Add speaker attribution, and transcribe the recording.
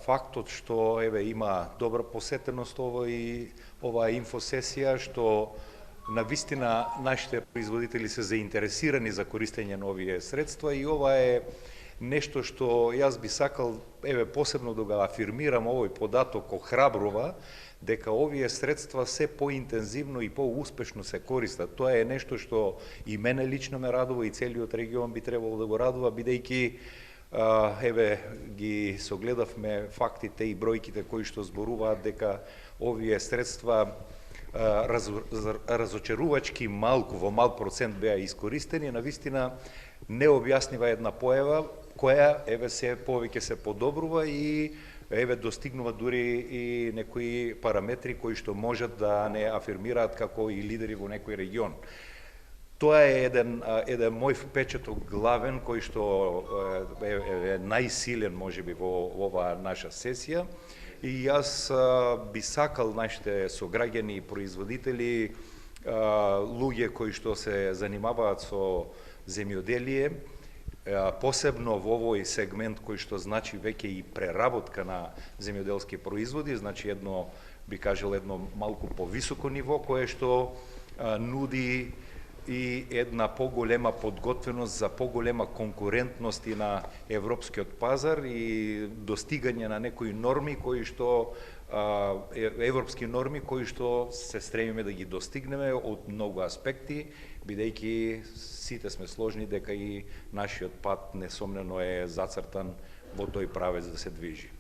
Speaker 1: фактот што има добра посетеност оваа инфосесија, што навистина нашите производители се заинтересирани за користење на овие средства и ова е нешто што јас би сакал посебно да го афирмирам. Овој податок охрабрува дека овие средства се поинтензивно и поуспешно се користат. Тоа е нешто што и мене лично ме радува и целиот регион би требало да го радува, бидејќи ги согледавме фактите и бројките кои што зборуваат дека овие средства разочарувачки малку, во мал процент беа искористени. Навистина необјаснива една појава која се повеќе се подобрува и достигнува дури и некои параметри кои што можат да не афирмираат како и лидери во некој регион. Тоа е еден мој впечаток главен кој што е најсилен можеби во оваа наша сесија. И јас би сакал нашите сограѓани и производители, луѓе кои што се занимаваат со земјоделие, посебно во овој сегмент кој што значи веќе и преработка на земјоделски производи, значи би кажал едно малку повисоко ниво кое што нуди и една поголема подготвеност за поголема конкурентност и на европскиот пазар и достигање на некои норми кои што европски норми кои што се стремиме да ги достигнеме од многу аспекти, бидејќи сите сме сложни дека и нашиот пат несомнено е зацртан во тој правец да се движи.